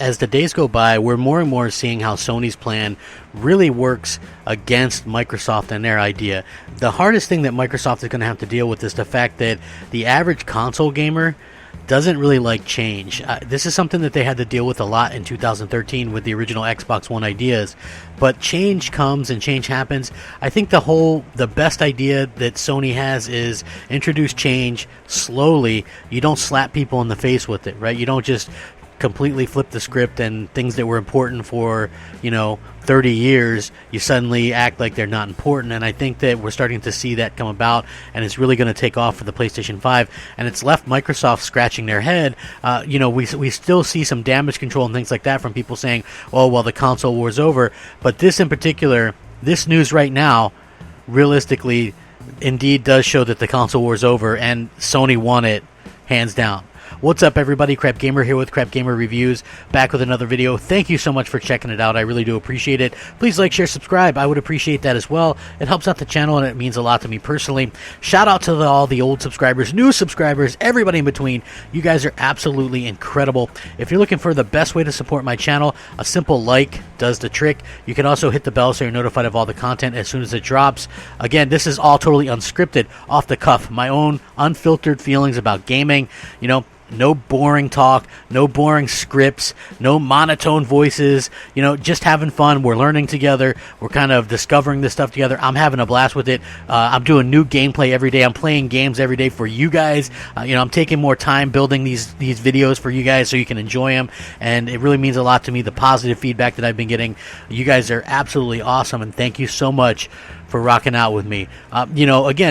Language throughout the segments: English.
as the days go by, we're more and more seeing how Sony's plan really works against Microsoft and their idea. The hardest thing that Microsoft is going to have to deal with is the fact that the average console gamer doesn't really like change. This is something that they had to deal with a lot in 2013 with the original Xbox One ideas. But change comes and change happens. I think the best idea that Sony has is introduce change slowly. You don't slap people in the face with it, right? You don't just completely flip the script and things that were important for 30 years, you suddenly act like they're not important. And I think that we're starting to see that come about, and it's really going to take off for the PlayStation 5, and it's left Microsoft scratching their head. We still see some damage control and things like that from people saying, oh well, the console war's over. But this in particular, this news right now, realistically indeed does show that the console war's over, and Sony won it hands down. What's up, everybody? Crapgamer here with Crapgamer Reviews, back with another video. Thank you so much for checking it out. I really do appreciate it. Please like, share, subscribe. I would appreciate that as well. It helps out the channel, and it means a lot to me personally. Shout out to all the old subscribers, new subscribers, everybody in between. You guys are absolutely incredible. If you're looking for the best way to support my channel, a simple like does the trick. You can also hit the bell so you're notified of all the content as soon as it drops. Again, this is all totally unscripted, off the cuff, my own unfiltered feelings about gaming. No boring talk, no boring scripts, no monotone voices, just having fun. We're learning together. We're kind of discovering this stuff together. I'm having a blast with it. I'm doing new gameplay every day. I'm playing games every day for you guys. I'm taking more time building these videos for you guys so you can enjoy them, and it really means a lot to me, the positive feedback that I've been getting. You guys are absolutely awesome, and thank you so much for rocking out with me.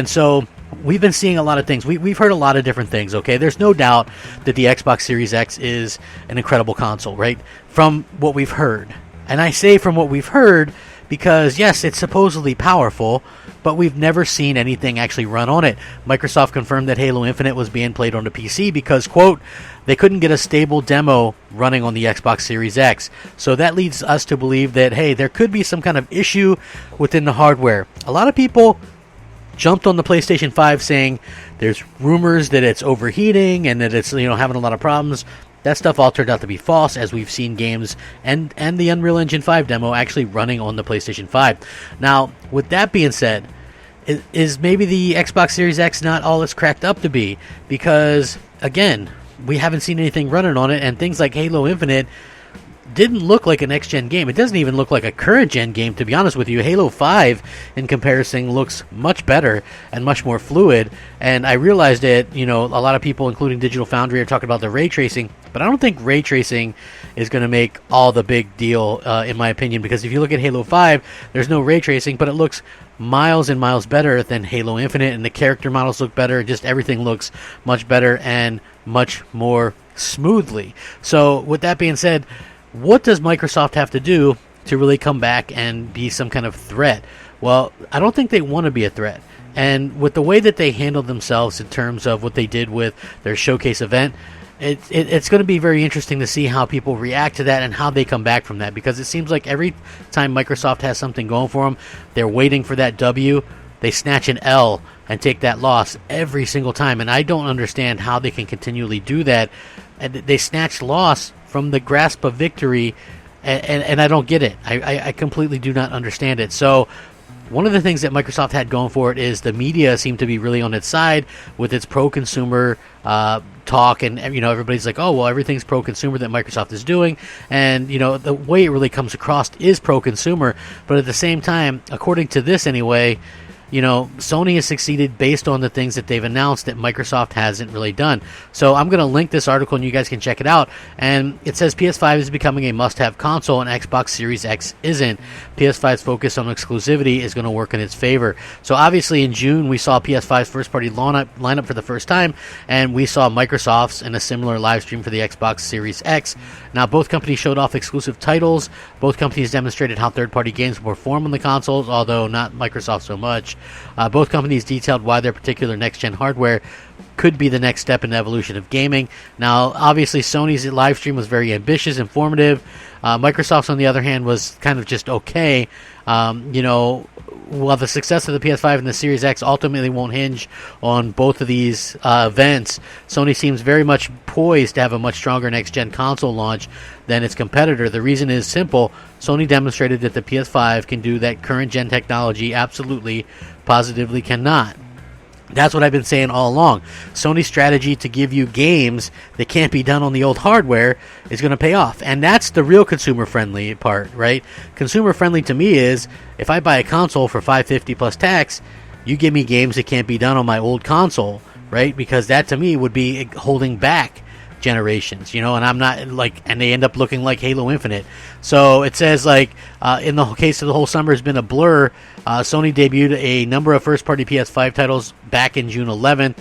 So we've been seeing a lot of things. We've heard a lot of different things, okay? There's no doubt that the Xbox Series X is an incredible console, right? From what we've heard. And I say from what we've heard because, yes, it's supposedly powerful, but we've never seen anything actually run on it. Microsoft confirmed that Halo Infinite was being played on the PC because, quote, they couldn't get a stable demo running on the Xbox Series X. So that leads us to believe that, hey, there could be some kind of issue within the hardware. A lot of people jumped on the PlayStation 5 saying there's rumors that it's overheating and that it's having a lot of problems. That stuff all turned out to be false, as we've seen games and the Unreal Engine 5 demo actually running on the PlayStation 5. Now, with that being said, is maybe the Xbox Series X not all it's cracked up to be? Because, again, we haven't seen anything running on it, and things like Halo Infinite didn't look like a next-gen game. It doesn't even look like a current-gen game, to be honest with you. Halo 5, in comparison, looks much better and much more fluid. And I realized that, a lot of people, including Digital Foundry, are talking about the ray tracing. But I don't think ray tracing is going to make all the big deal, in my opinion. Because if you look at Halo 5, there's no ray tracing, but it looks miles and miles better than Halo Infinite. And the character models look better. Just everything looks much better and much more smoothly. So, with that being said, what does Microsoft have to do to really come back and be some kind of threat? Well, I don't think they want to be a threat. And with the way that they handled themselves in terms of what they did with their showcase event, it's going to be very interesting to see how people react to that and how they come back from that. Because it seems like every time Microsoft has something going for them, they're waiting for that W. They snatch an L and take that loss every single time. And I don't understand how they can continually do that. And they snatch loss from the grasp of victory, and I don't get it. I completely do not understand it. So one of the things that Microsoft had going for it is the media seemed to be really on its side with its pro-consumer talk, and everybody's like, oh, well, everything's pro-consumer that Microsoft is doing, and the way it really comes across is pro-consumer. But at the same time, according to this anyway, Sony has succeeded based on the things that they've announced that Microsoft hasn't really done. So I'm going to link this article and you guys can check it out. And it says PS5 is becoming a must-have console and Xbox Series X isn't. PS5's focus on exclusivity is going to work in its favor. So obviously in June we saw PS5's first-party lineup for the first time, and we saw Microsoft's in a similar live stream for the Xbox Series X. Now both companies showed off exclusive titles. Both companies demonstrated how third-party games will perform on the consoles, although not Microsoft so much. Both companies detailed why their particular next-gen hardware could be the next step in the evolution of gaming. Now, obviously, Sony's live stream was very ambitious, informative. Microsoft's, on the other hand, was kind of just okay. While the success of the PS5 and the Series X ultimately won't hinge on both of these events, Sony seems very much poised to have a much stronger next-gen console launch than its competitor. The reason is simple. Sony demonstrated that the PS5 can do that current-gen technology absolutely, positively cannot. That's what I've been saying all along. Sony's strategy to give you games that can't be done on the old hardware is going to pay off. And that's the real consumer-friendly part, right? Consumer-friendly to me is, if I buy a console for $550 plus tax, you give me games that can't be done on my old console, right? Because that to me would be holding back generations, and I'm not and they end up looking like Halo Infinite. So it says in the case of the whole summer has been a blur. Sony debuted a number of first-party PS5 titles back in June 11th.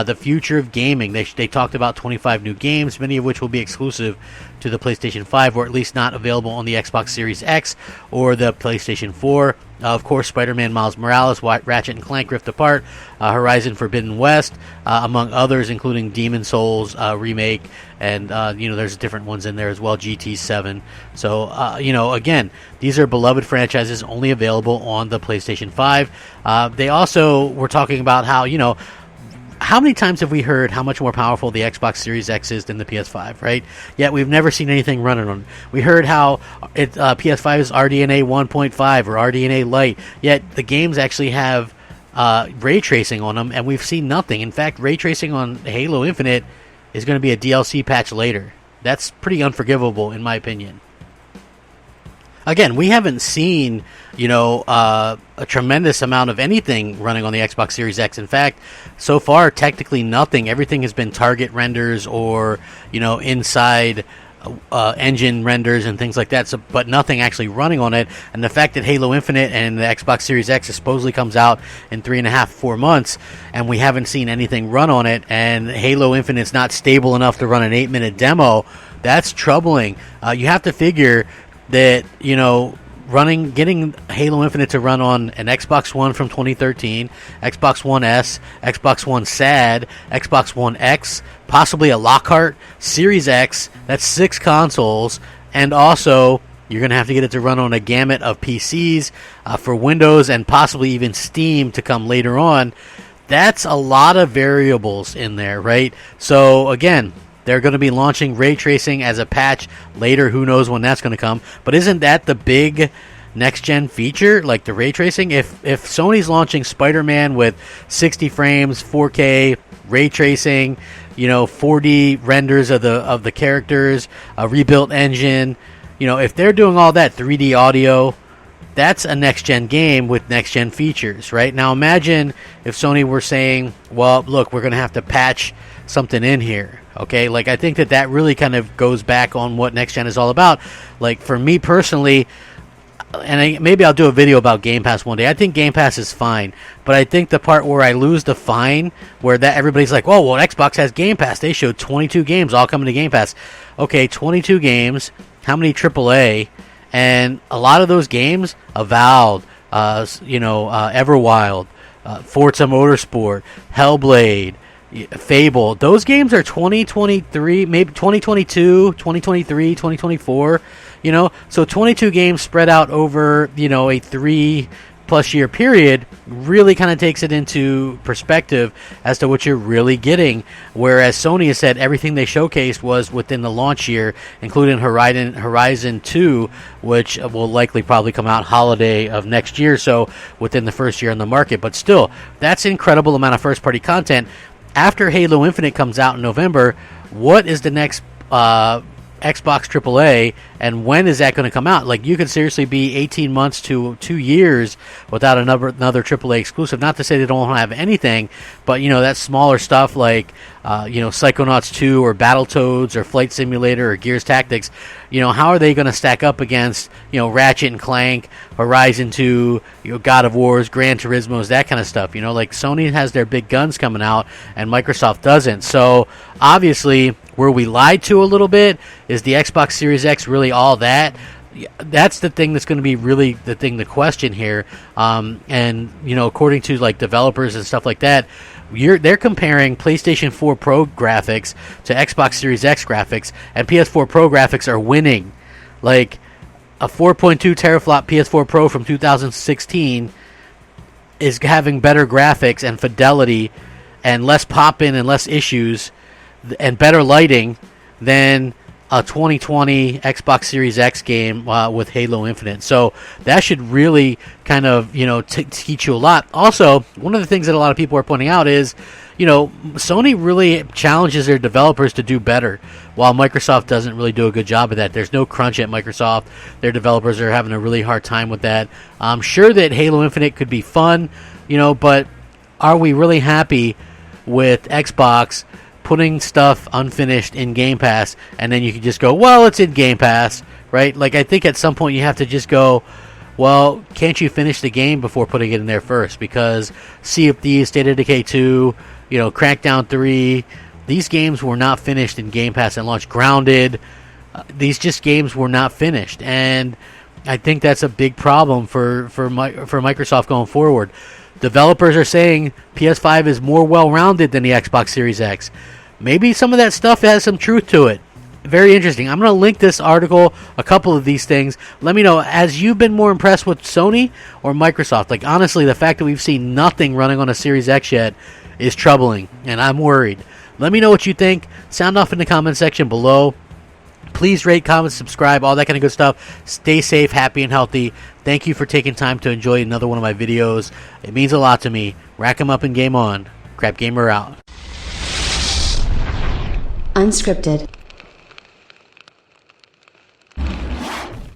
The future of gaming. They talked about 25 new games, many of which will be exclusive to the PlayStation 5, or at least not available on the Xbox Series X or the PlayStation 4. Of course, Spider-Man Miles Morales, Ratchet & Clank Rift Apart, Horizon Forbidden West, among others, including Demon Souls remake, and there's different ones in there as well, GT7. So, again, these are beloved franchises only available on the PlayStation 5. They also were talking about how many times have we heard how much more powerful the Xbox Series X is than the PS5, right? Yet we've never seen anything running on it. We heard how PS5 is RDNA 1.5 or RDNA Lite, yet the games actually have ray tracing on them, and we've seen nothing. In fact, ray tracing on Halo Infinite is going to be a DLC patch later. That's pretty unforgivable, in my opinion. Again, we haven't seen, a tremendous amount of anything running on the Xbox Series X. In fact, so far, technically nothing. Everything has been target renders or, inside engine renders and things like that, but nothing actually running on it. And the fact that Halo Infinite and the Xbox Series X supposedly comes out in 3.5-4 months, and we haven't seen anything run on it, and Halo Infinite's not stable enough to run an 8-minute demo, that's troubling. You have to figure that, getting Halo Infinite to run on an Xbox One from 2013, Xbox One S, Xbox One SAD, Xbox One X, possibly a Lockhart, Series X, that's 6 consoles, and also you're going to have to get it to run on a gamut of PCs for Windows and possibly even Steam to come later on. That's a lot of variables in there, right? So, again, they're going to be launching ray tracing as a patch later. Who knows when that's going to come? But isn't that the big next-gen feature, like the ray tracing? If Sony's launching Spider-Man with 60 frames, 4K, ray tracing, 4D renders of the characters, a rebuilt engine, if they're doing all that, 3D audio, that's a next-gen game with next-gen features, right? Now imagine if Sony were saying, well, look, we're going to have to patch something in here. Okay, I think that really kind of goes back on what next gen is all about. For me personally, and maybe I'll do a video about Game Pass one day. I think Game Pass is fine, but I think the part where I lose the fine, where that everybody's like, "Oh, well, Xbox has Game Pass. They showed 22 games all coming to Game Pass." Okay, 22 games. How many AAA? And a lot of those games, Avowed, Everwild, Forza Motorsport, Hellblade, Fable, those games are 2023, maybe 2022, 2023, 2024, so 22 games spread out over, a 3+ year period really kind of takes it into perspective as to what you're really getting. Whereas Sony has said everything they showcased was within the launch year, including Horizon 2, which will likely probably come out holiday of next year, so within the first year on the market. But still, that's an incredible amount of first-party content. After Halo Infinite comes out in November, what is the next Xbox AAA, and when is that going to come out? You could seriously be 18 months to 2 years without another AAA exclusive. Not to say they don't have anything, but that smaller stuff like Psychonauts 2 or Battletoads or Flight Simulator or Gears Tactics. How are they going to stack up against Ratchet and Clank, Horizon 2, God of Wars, Gran Turismo's, that kind of stuff? Sony has their big guns coming out and Microsoft doesn't. So obviously, where we lied to a little bit is the Xbox Series X really all that? that's the thing that's going to be really the thing to question here. And according to like developers and stuff like that, they're comparing PlayStation 4 Pro graphics to Xbox Series X graphics, and PS4 Pro graphics are winning. Like a 4.2 teraflop PS4 Pro from 2016 is having better graphics and fidelity and less pop-in and less issues and better lighting than a 2020 Xbox Series X game with Halo Infinite. So that should really kind of, teach you a lot. Also, one of the things that a lot of people are pointing out is, Sony really challenges their developers to do better, while Microsoft doesn't really do a good job of that. There's no crunch at Microsoft. Their developers are having a really hard time with that. I'm sure that Halo Infinite could be fun, but are we really happy with Xbox putting stuff unfinished in Game Pass, and then you can just go, well, it's in Game Pass, right? Like, I think at some point you have to just go, well, can't you finish the game before putting it in there first? Because Sea of Thieves, State of Decay 2, Crackdown 3, these games were not finished in Game Pass and launch. Grounded, these just games were not finished, and I think that's a big problem for Microsoft going forward. Developers are saying PS5 is more well-rounded than the Xbox Series X. Maybe some of that stuff has some truth to it. Very interesting. I'm going to link this article, a couple of these things. Let me know, has you been more impressed with Sony or Microsoft? Like, honestly, the fact that we've seen nothing running on a Series X yet is troubling, and I'm worried. Let me know what you think. Sound off in the comment section below. Please rate, comment, subscribe, all that kind of good stuff. Stay safe, happy, and healthy. Thank you for taking time to enjoy another one of my videos. It means a lot to me. Rack 'em up and game on. Crapgamer out. Unscripted.